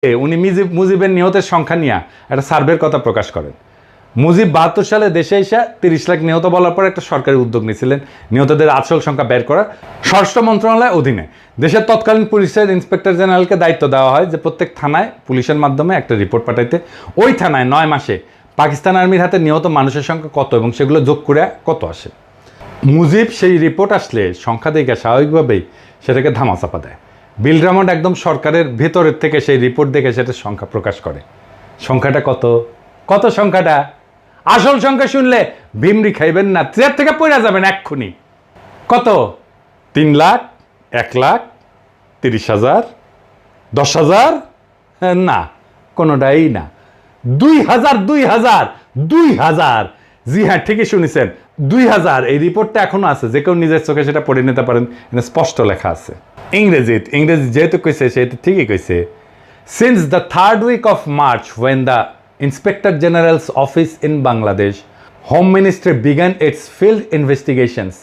উনি মুজিবের নিহতের সংখ্যা নিয়ে একটা সার্ভের কথা প্রকাশ করেন। মুজিব 72 সালে দেশে এসে 30 লাখ নিহত বলার পর একটা সরকারি উদ্যোগ নিয়েছিলেন নিহতদের আসল সংখ্যা বের করা। স্বরাষ্ট্র মন্ত্রণালয়ের অধীনে দেশের তৎকালীন পুলিশের ইন্সপেক্টর জেনারেলকে দায়িত্ব দেওয়া হয় যে প্রত্যেক থানায় পুলিশের মাধ্যমে একটা রিপোর্ট পাঠাইতে। ওই থানায় 9 মাসে পাকিস্তান আর্মির হাতে নিহত মানুষের সংখ্যা কত এবং সেগুলো যোগ করে কত আসে। মুজিব সেই রিপোর্ট আসলে সংখ্যা দেখে স্বাভাবিকভাবেই সেটাকে ধামাচাপা দেয়। বিল ড্রামন্ড একদম সরকারের ভেতরের থেকে সেই রিপোর্ট দেখে সেটার সংখ্যা প্রকাশ করে। সংখ্যাটা কত? কত সংখ্যাটা? আসল সংখ্যা শুনলে ভিমরি খাইবেন না, চেয়ার থেকে পড়ে যাবেন এক্ষুনি। কত? 3 লাখ, 1 লাখ, 30,000, 10,000? না, কোনোটাই না। 2,000, 2,000, 2,000। জি হ্যাঁ, ঠিকই শুনেছেন, 2,000। এই রিপোর্টটা এখনো আছে, যে কেউ নিজের চোখে সেটা পড়ে নিতে পারেন, স্পষ্ট লেখা আছে। ইংরেজি যেহেতু কইছে সেটা ঠিকই কইছে। Since the 3rd week of March, when the Inspector General's office in Bangladesh, Home Ministry began its field investigations,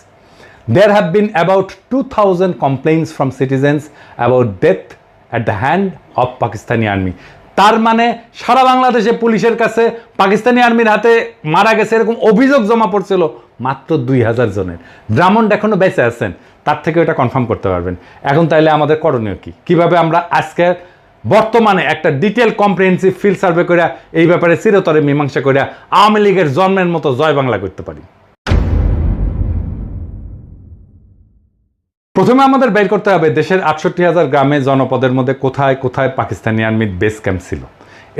there have been about 2,000 complaints from citizens about death at the hand of Pakistani army. তার মানে সারা বাংলাদেশে পুলিশের কাছে পাকিস্তানি আর্মির হাতে মারা গেছে এরকম অভিযোগ জমা পড়ছিল মাত্র 2,000 জনের। ড্রামন্ড এখনো বেঁচে আছেন, তার থেকে এটা কনফার্ম করতে পারবেন। এখন তাইলে আমাদের করণীয় কি? কিভাবে আমরা আজকে বর্তমানে একটা ডিটেল কম্প্রিহেন্সিভ ফিল্ড সার্ভে করে এই ব্যাপারে চিরতরে মীমাংসা করে আওয়ামী লীগের জন্মের মতো জয় বাংলা করতে পারি? প্রথমে আমাদের বের করতে হবে দেশের 68,000 গ্রামে জনপদের মধ্যে কোথায় কোথায় পাকিস্তানি আর্মির বেস ক্যাম্প ছিল।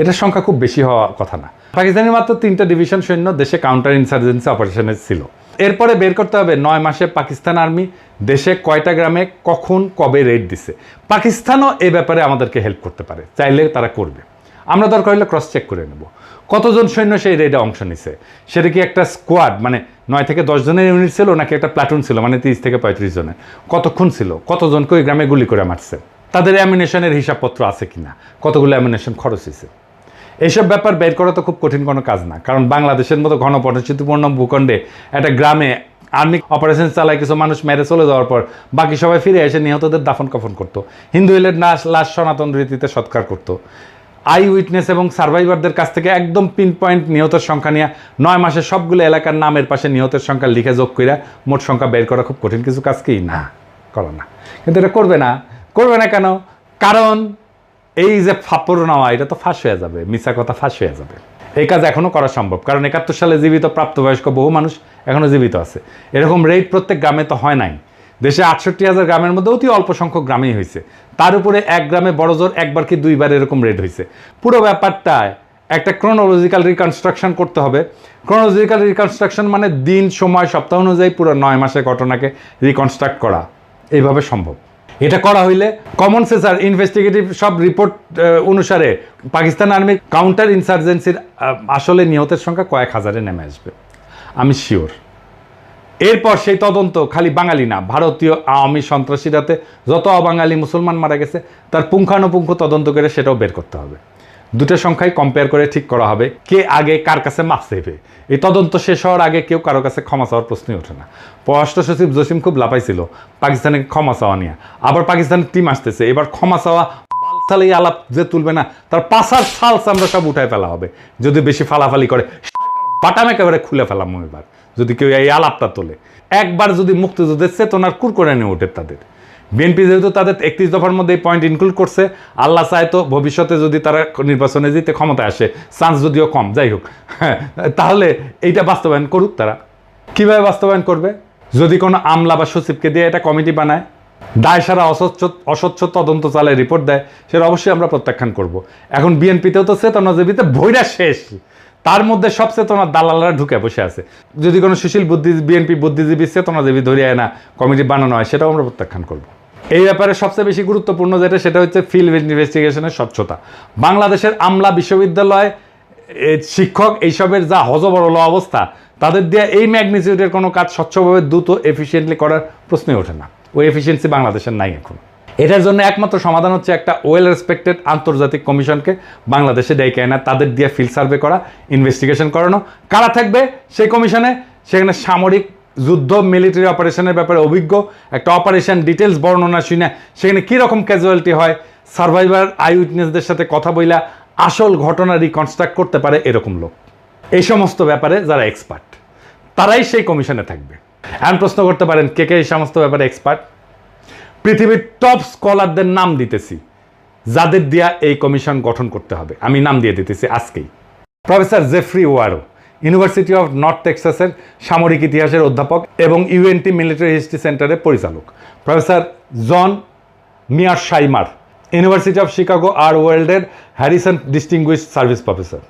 এটার সংখ্যা খুব বেশি হওয়া কথা না। পাকিস্তানি মাত্র 3টা ডিভিশন সৈন্য দেশে কাউন্টার ইনসার্জেন্সি অপারেশনে ছিল। এরপরে বের করতে হবে 9 মাসে পাকিস্তান আর্মি দেশে কয়টা গ্রামে কখন কবে রেড দিছে। পাকিস্তানও এই ব্যাপারে আমাদেরকে হেল্প করতে পারে, চাইলে তারা করবে। আমরা দরকার হলে ক্রস চেক করে নেব কতজন সৈন্য সেই রেডে অংশ নিছে। সেটা কি একটা স্কোয়াড মানে 9 থেকে 10 জনের ইউনিট ছিল, নাকি একটা প্লাটুন ছিল মানে 30 থেকে 35 জনের? কতক্ষণ ছিল, কতজনকে ওই গ্রামে গুলি করে মারছে, তাদের অ্যামিনেশনের হিসাবপত্র আছে কিনা, কতগুলো অ্যামিনেশন খরচ হয়েছে। এইসব ব্যাপার বের করা তো খুব কঠিন কোনো কাজ না, কারণ বাংলাদেশের মতো ঘনবসতিপূর্ণ ভূখণ্ডে একটা গ্রামে আর্মি অপারেশন চালায় কিছু মানুষ মেরে চলে যাওয়ার পর বাকি সবাই ফিরে এসে নিহতদের দাফন কাফন করতো। হিন্দু হইলে লাশ সনাতন রীতিতে সৎকার করতো। আই উইটনেস এবং সার্ভাইভারদের কাছ থেকে একদম পিন পয়েন্ট নিহতের সংখ্যা নিয়ে 9 মাসে সবগুলো এলাকার নামের পাশে নিহতের সংখ্যা লিখে যোগ করে মোট সংখ্যা বের করা খুব কঠিন কিছু কাজ কি না, করো না। কিন্তু এটা করবে না কেন? কারণ এই যে ফাপড় নেওয়া, এটা তো ফাঁস হয়ে যাবে, মিছা কথা ফাঁস হয়ে যাবে। এই কাজ এখনও করা সম্ভব, কারণ 71 সালে জীবিত প্রাপ্তবয়স্ক বহু মানুষ এখনও জীবিত আছে। এরকম রেড প্রত্যেক গ্রামে তো হয় নাই। দেশে 68,000 গ্রামের মধ্যে অতি অল্প সংখ্যক গ্রামেই হয়েছে। তার উপরে এক গ্রামে বড় জোর একবার কি 2বার এরকম রেড হয়েছে। পুরো ব্যাপারটায় একটা ক্রোনোলজিক্যাল রিকনস্ট্রাকশন করতে হবে। ক্রোনোলজিক্যাল রিকনস্ট্রাকশন মানে দিন, সময়, সপ্তাহ অনুযায়ী পুরো 9 মাসের ঘটনাকে রিকনস্ট্রাক্ট করা এইভাবে সম্ভব। এটা করা হইলে কমন সেন্স আর ইনভেস্টিগেটিভ সব রিপোর্ট অনুসারে পাকিস্তান আর্মির কাউন্টার ইনসার্জেন্সির আসলে নিহতের সংখ্যা কয়েক হাজারে নেমে আসবে, আমি শিওর। এরপর সেই তদন্ত খালি বাঙালি না, ভারতীয় আওয়ামী সন্ত্রাসীরাতে যত অবাঙালি মুসলমান মারা গেছে তার পুঙ্খানুপুঙ্খ তদন্ত করে সেটাও বের করতে হবে। দুটো সংখ্যাই কম্পেয়ার করে ঠিক করা হবে কে আগে কার কাছে মাপ চাইবে। এই তদন্ত শেষ হওয়ার আগে কেউ কারো কাছে ক্ষমা চাওয়ার প্রশ্নই ওঠে না। পররাষ্ট্র সচিব জসিম খুব লাপাইছিল পাকিস্তানে ক্ষমা চাওয়া নিয়ে। আবার পাকিস্তানের টিম আসতেছে, এবার ক্ষমা চাওয়া বালসাল এই আলাপ যে তুলবে না তার পাশার সালস আমরা সব উঠায় ফেলা হবে। যদি বেশি ফালাফালি করে বাটাম একেবারে খুলে ফেলাম এবার, যদি কেউ এই আলাপটা তোলে। একবার যদি মুক্তিযুদ্ধের চেতনার কুর করে নিয়ে ওঠে তাদের। বিএনপি যেহেতু তাদের 31 দফার মধ্যে এই পয়েন্ট ইনক্লুড করছে, আল্লাহ চায় তো ভবিষ্যতে যদি তারা নির্বাচনে জিতে ক্ষমতায় আসে, চান্স যদিও কম, যাই হোক, তাহলে এইটা বাস্তবায়ন করুক। তারা কিভাবে বাস্তবায়ন করবে? যদি কোনো আমলা বা সচিবকে দিয়ে এটা কমিটি বানায়, দায় সারা অস্বচ্ছ তদন্ত চালায় রিপোর্ট দেয়, সেটা অবশ্যই আমরা প্রত্যাখ্যান করব। এখন বিএনপিতেও তো চেতনাজীবীতে ভৈরা শেষ, তার মধ্যে সব চেতনার দালালরা ঢুকে বসে আছে। যদি কোনো সুশীল বিএনপি বুদ্ধিজীবী চেতনাজীবী ধরিয়ে না কমিটি বানানো হয়, সেটাও আমরা প্রত্যাখ্যান করব। এই ব্যাপারে সবচেয়ে বেশি গুরুত্বপূর্ণ যেটা, সেটা হচ্ছে ফিল্ড ইনভেস্টিগেশনের স্বচ্ছতা। বাংলাদেশের আমলা, বিশ্ববিদ্যালয়, শিক্ষক, এইসবের যা হজবরল অবস্থা, তাদের দিয়ে এই ম্যাগনিটিউডের কোনো কাজ স্বচ্ছভাবে দ্রুত এফিসিয়েন্টলি করার প্রশ্নই ওঠে না। ওই এফিসিয়েন্সি বাংলাদেশের নাই এখন। এটার জন্য একমাত্র সমাধান হচ্ছে একটা ওয়েল রেসপেক্টেড আন্তর্জাতিক কমিশনকে বাংলাদেশে ডেকে আনা, তাদের দিয়ে ফিল্ড সার্ভে করা, ইনভেস্টিগেশন করানো। কারা থাকবে সেই কমিশনে? সেখানে সামরিক যুদ্ধ, মিলিটারি অপারেশনের ব্যাপারে অভিজ্ঞ একটা অপারেশন ডিটেলস বর্ণনা শুনে সেখানে কীরকম ক্যাজুয়ালিটি হয়, সার্ভাইভার আই উইটনেসদের সাথে কথা বইলা আসল ঘটনা রিকনস্ট্রাক্ট করতে পারে এরকম লোক। এই সমস্ত ব্যাপারে যারা এক্সপার্ট তারাই সেই কমিশনে থাকবে। এখন প্রশ্ন করতে পারেন কে কে এই সমস্ত ব্যাপারে এক্সপার্ট? পৃথিবীর টপ স্কলারদের নাম দিতেছি যাদের দিয়া এই কমিশন গঠন করতে হবে, আমি নাম দিয়ে দিতেছি আজকেই। Professor Geoffrey Wawro, university of North টেক্সাসের সামরিক ইতিহাসের অধ্যাপক এবং ইউএনটি মিলিটারি হিস্ট্রি সেন্টারের পরিচালক। Professor John Mearsheimer, university of Chicago আর ওয়ার্ল্ডের Harrison distinguished service professor.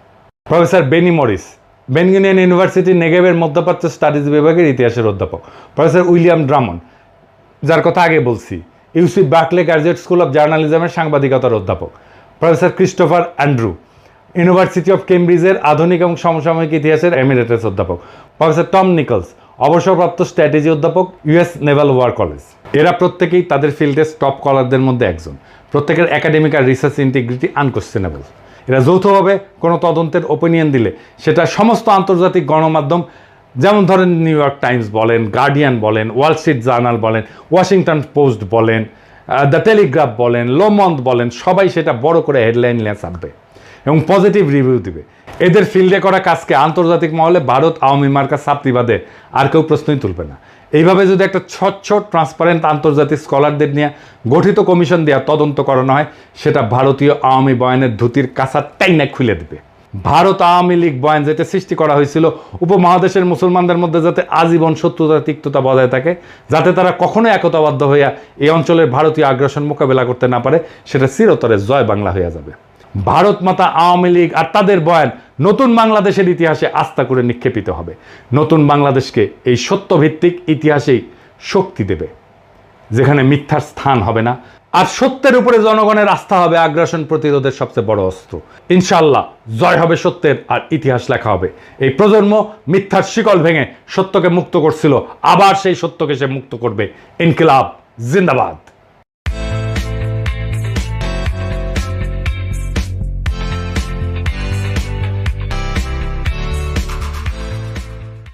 Professor Benny Morris, Ben Gurion university নেগেভের মধ্যপ্রাচ্য স্টাডিজ বিভাগের ইতিহাসের অধ্যাপক। প্রফেসর উইলিয়াম ড্রামন্ড, যার কথা আগে বলছি, UC Berkeley graduate school of জার্নালিজমের সাংবাদিকতার অধ্যাপক। Professor Christopher Andrew, university of কেমব্রিজের আধুনিক এবং সমসাময়িক ইতিহাসের এমিরেটাস অধ্যাপক। প্রফেসর টম নিকলস, অবসরপ্রাপ্ত স্ট্র্যাটেজি অধ্যাপক, ইউএস নেভাল ওয়ার কলেজ। এরা প্রত্যেকেই তাদের ফিল্ডের টপ স্কলারদের মধ্যে একজন। প্রত্যেকের একাডেমিক আর রিসার্চ ইন্টিগ্রিটি আনকোয়েশ্চেনেবল। এরা যৌথভাবে কোনো তদন্তের ওপিনিয়ন দিলে সেটা সমস্ত আন্তর্জাতিক গণমাধ্যম, যেমন ধরেন নিউ ইয়র্ক টাইমস বলেন, গার্ডিয়ান বলেন, ওয়াল স্ট্রিট জার্নাল বলেন, ওয়াশিংটন পোস্ট বলেন, দ্য টেলিগ্রাফ বলেন, লোমন্দ বলেন, সবাই সেটা বড় করে হেডলাইন নিয়ে ছাপবে এবং পজিটিভ রিভিউ দিবে। এদের ফিল্ডে করা কাজকে আন্তর্জাতিক মহলে ভারত আওয়ামী মার্কা ছাপতি বাদে আর কেউ প্রশ্নই তুলবে না। এইভাবে যদি একটা স্বচ্ছ ট্রান্সপারেন্ট আন্তর্জাতিক স্কলারদের নিয়ে গঠিত কমিশন দেওয়া তদন্ত করানো হয়, সেটা ভারতীয় আওয়ামী বয়ানের ধুতির কাঁচাটাই না খুলে দেবে। ভারত আওয়ামী লীগ বয়ান যেটা সৃষ্টি করা হয়েছিল উপমহাদেশের মুসলমানদের মধ্যে যাতে আজীবন শত্রুতা তিক্ততা বজায় থাকে, যাতে তারা কখনো একতাবদ্ধ হইয়া এই অঞ্চলের ভারতীয় আগ্রাসন মোকাবেলা করতে না পারে, সেটা চিরতরে জয় বাংলা হইয়া যাবে। ভারত মাতা আওয়ামী লীগ আর তাদের বয়ান নতুন বাংলাদেশের ইতিহাসে আস্থা করে নিক্ষেপিত হবে। নতুন বাংলাদেশকে এই সত্যভিত্তিক ইতিহাসেই শক্তি দেবে, যেখানে মিথ্যার স্থান হবে না আর সত্যের উপরে জনগণের আস্থা হবে আগ্রাসন প্রতিরোধের সবচেয়ে বড় অস্ত্র। ইনশাআল্লাহ জয় হবে সত্যের আর ইতিহাস লেখা হবে। এই প্রজন্ম মিথ্যার শিকল ভেঙে সত্যকে মুক্ত করছিল, আবার সেই সত্যকে সে মুক্ত করবে। ইনকিলাব জিন্দাবাদ।